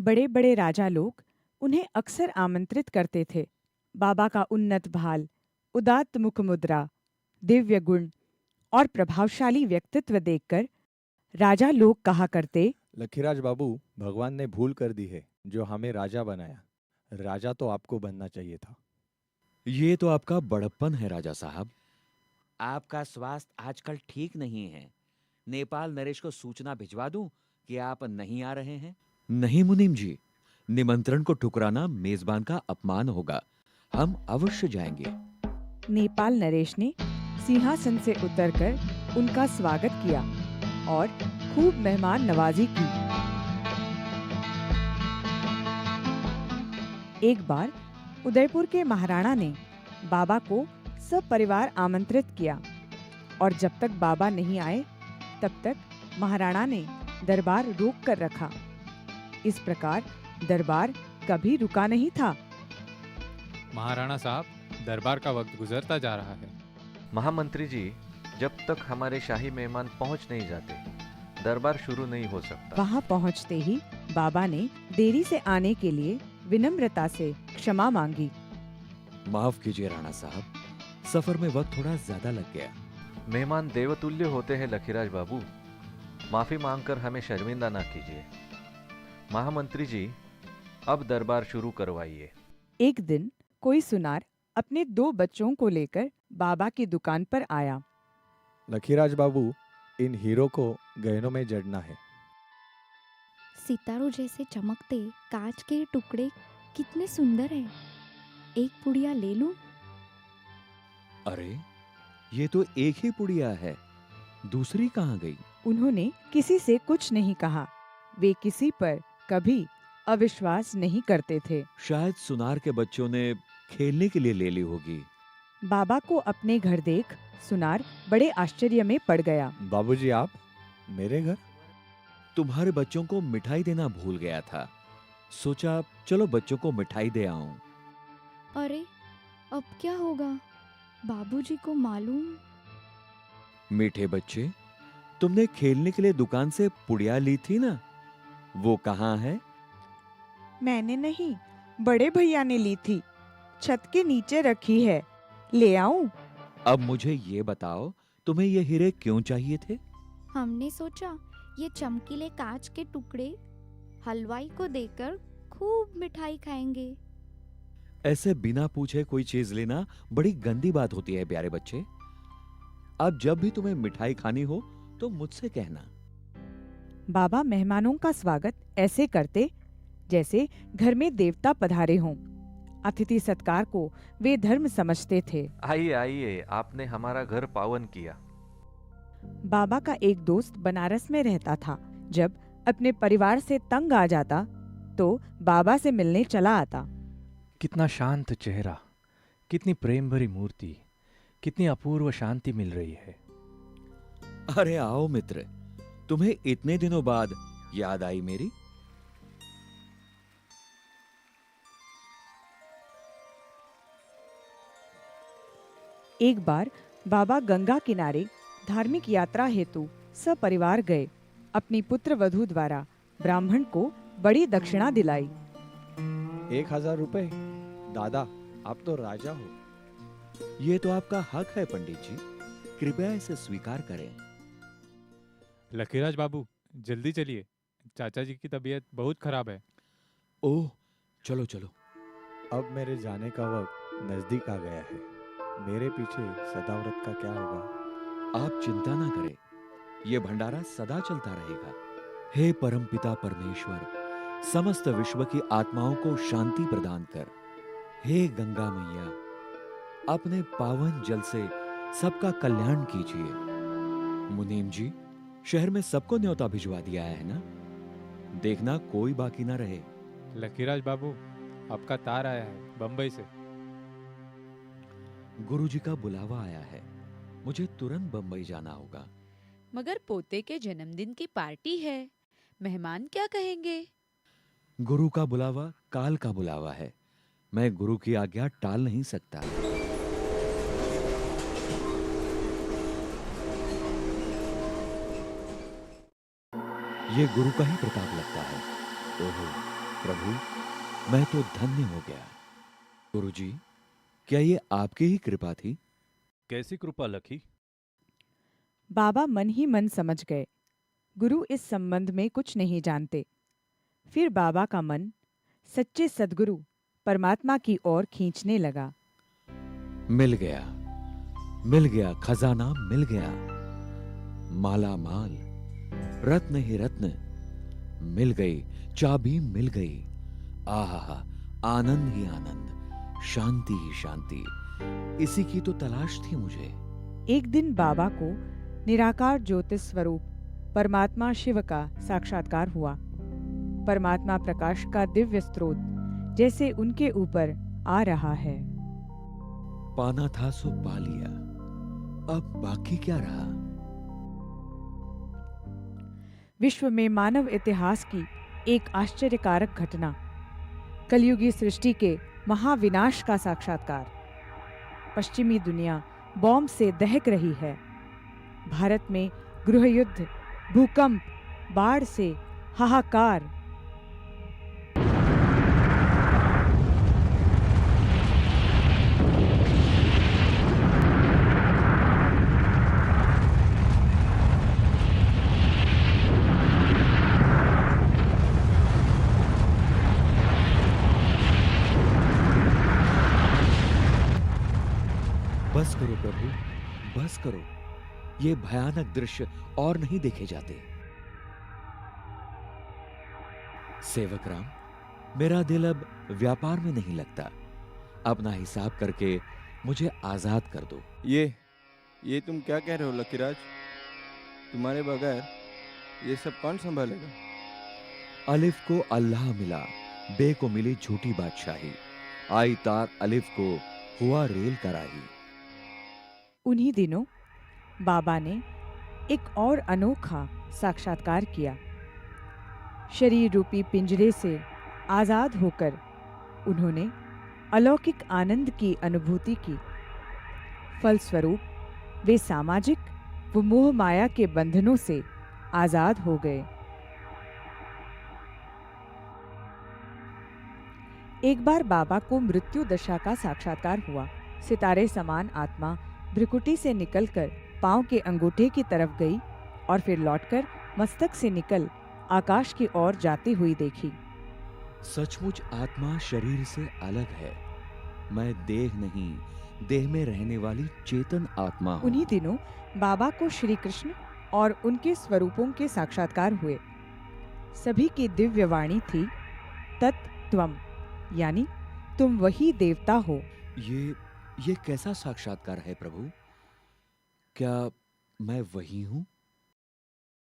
बड़े बड़े राजा लोग उन्हें अक्सर आमंत्रित करते थे। बाबा का उन्नत भाल, उदात्त मुख मुद्रा, दिव्य गुण और प्रभावशाली व्यक्तित्व देखकर राजा लोग कहा करते, लखीराज बाबू, भगवान ने भूल कर दी है जो हमें राजा बनाया। राजा तो आपको बनना चाहिए था। ये तो आपका बड़प्पन है राजा साहब। आपका स्वास्थ्य आजकल ठीक नहीं है। नेपाल नरेश को सूचना भिजवा दूं कि आप नहीं आ रहे हैं? नहीं मुनीम जी, निमंत्रण को ठुकराना मेजबान का अपमान होगा। हम अवश्य जाएंगे। नेपाल नरेश ने सिंहासन से उतरकर उनका स्वागत किया और खूब मेहमान नवाजी की। एक बार उदयपुर के महाराणा ने बाबा को सब परिवार आमंत्रित किया और जब तक बाबा नहीं आए तब तक महाराणा ने दरबार रोक कर रखा। इस प्रकार दरबार कभी रुका नहीं था। महाराणा साहब, दरबार का वक्त गुजरता जा रहा है। महामंत्री जी, जब तक हमारे शाही मेहमान पहुंच नहीं जाते, दरबार शुरू नहीं हो सकता। वहां पहुंचते ही बाबा ने देरी से आने के लिए विनम्रता से क्षमा मांगी। माफ कीजिए राणा साहब, सफर में वक्त थोड़ा ज्यादा लग गया। मेहमान देवतुल्य होते हैं लखीराज बाबू, माफी मांगकर हमें शर्मिंदा ना कीजिए। महामंत्री जी, अब दरबार शुरू करवाइए। एक दिन कोई सुनार अपने 2 बच्चों को लेकर बाबा की दुकान पर आया। लखीराज बाबू, इन हीरो को गहनों में जड़ना है। सितारों जैसे चमकते कांच के टुकड़े कितने सुंदर हैं। एक पुड़िया ले लूं? अरे, ये तो एक ही पुड़िया है, दूसरी कहाँ गई? उन्होंने किसी से कुछ नहीं कहा। वे किसी पर कभी अविश्वास नहीं करते थे। शायद सुनार के बच्चों ने खेलने के लिए ले ली होगी। बाबा को अपने घर देख सुनार बड़े आश्चर्य में पड़ गया। बाबूजी, आप मेरे घर? तुम्हारे बच्चों को मिठाई देना भूल गया था, सोचा चलो बच्चों को मिठाई दे आऊं। अरे, अब क्या होगा? बाबूजी को मालूम? मीठे बच्चे, तुमने खेलने के लिए दुकान से पुड़िया ली थी ना, वो कहाँ है? मैंने नहीं, बड़े भैया ने ली थी, छत के नीचे रखी है, ले आऊं? अब मुझे ये बताओ, तुम्हें ये हीरे क्यों चाहिए थे? हमने सोचा ये चमकीले कांच के टुकड़े हलवाई को देकर खूब मिठाई खाएंगे। ऐसे बिना पूछे कोई चीज लेना बड़ी गंदी बात होती है प्यारे बच्चे। अब जब भी तुम्हें मिठाई खानी हो तो मुझसे कहना। बाबा मेहमानों का स्वागत ऐसे करते जैसे घर में देवता पधारे हों। अतिथि सत्कार को वे धर्म समझते थे। आइए आइए, आपने हमारा घर पावन किया। बाबा का एक दोस्त बनारस में रहता था। जब अपने परिवार से तंग आ जाता तो बाबा से मिलने चला आता। कितना शांत चेहरा, कितनी प्रेम भरी मूर्ति, कितनी अपूर्व शांति मिल रही है। अरे आओ मित्र, तुम्हें इतने दिनों बाद याद आई मेरी? एक बार बाबा गंगा किनारे धार्मिक यात्रा हेतु सपरिवार गए। अपनी पुत्र वधू द्वारा ब्राह्मण को बड़ी दक्षिणा दिलाई। 1000 रुपए? दादा, आप तो राजा हो। ये तो आपका हक है पंडित जी, कृपया इसे स्वीकार करें। लखीराज बाबू, जल्दी चलिए, चाचा जी की तबीयत बहुत खराब है। ओह, चलो चलो। अब मेरे जाने का वक्त नजदीक आ गया है। मेरे पीछे सदाव्रत का क्या होगा? आप चिंता ना करें, ये भंडारा सदा चलता रहेगा। हे परमपिता परमेश्वर, समस्त विश्व की आत्माओं को शांति प्रदान कर। हे गंगा मैया, अपने पावन जल से सबका कल्याण कीजिए। मुनीम जी, शहर में सबको न्योता भिजवा दिया है ना? देखना कोई बाकी ना रहे। लखीराज बाबू, आपका तार आया है बंबई से। गुरुजी का बुलावा आया है, मुझे तुरंत बंबई जाना होगा। मगर पोते के जन्मदिन की पार्टी है, मेहमान क्या कहेंगे? गुरु का बुलावा काल का बुलावा है, मैं गुरु की आज्ञा टाल नहीं सकता। ये गुरु का ही प्रताप लगता है। ओहो, प्रभु, मैं तो धन्य हो गया। गुरुजी, क्या ये आपकी ही कृपा थी? कैसी कृपा लखी? बाबा मन ही मन समझ गए, गुरु इस संबंध में कुछ नहीं जानते। फिर बाबा का मन सच्चे सद्गुरु परमात्मा की ओर खींचने लगा। मिल गया, खजाना मिल गया। माला माल, रत्न ही रत्न, मिल गई, चाबी मिल गई। आहा, आनंद ही आनंद, शांति ही शांति। इसी की तो तलाश थी मुझे। एक दिन बाबा को निराकार ज्योतिष स्वरूप परमात्मा शिव का साक्षात्कार हुआ। परमात्मा प्रकाश का दिव्य स्रोत जैसे उनके ऊपर आ रहा है। पाना था सो पा लिया, अब बाकी क्या रहा? विश्व में मानव इतिहास की एक आश्चर्यकारक घटना, कलयुगी सृष्टि के महाविनाश का साक्षात्कार। पश्चिमी दुनिया बॉम्ब से दहक रही है। भारत में गृहयुद्ध, भूकंप, बाढ़ से हाहाकार। बस करो प्रभु, बस करो। ये भयानक दृश्य और नहीं देखे जाते। सेवक राम, मेरा दिल अब व्यापार में नहीं लगता। अपना हिसाब करके मुझे आजाद कर दो। ये तुम क्या कह रहे हो लकीराज? तुम्हारे बगैर ये सब कौन संभालेगा? अलिफ को अल्लाह मिला, बे को मिली झूठी बादशाही। आई तार अलिफ को हुआ रेल कराही। उन्हीं दिनों बाबा ने एक और अनोखा साक्षात्कार किया। शरीर रूपी पिंजरे से आजाद होकर उन्होंने अलौकिक आनंद की अनुभूति की। फलस्वरूप वे सामाजिक व मोह माया के बंधनों से आजाद हो गए। एक बार बाबा को मृत्यु दशा का साक्षात्कार हुआ। सितारे समान आत्मा भ्रिकुटी से निकलकर पांव के अंगूठे की तरफ गई और फिर लौटकर मस्तक से निकल आकाश की ओर जाती हुई देखी। सचमुच आत्मा शरीर से अलग है। मैं देह नहीं, देह में रहने वाली चेतन आत्मा हूँ। उन्हीं दिनों बाबा को श्री कृष्ण और उनके स्वरूपों के साक्षात्कार हुए। सभी की दिव्य वाणी थी, तत्त्वम, यानी तुम वही देवता हो। ये कैसा साक्षात्कार है प्रभु? क्या मैं वही हूँ?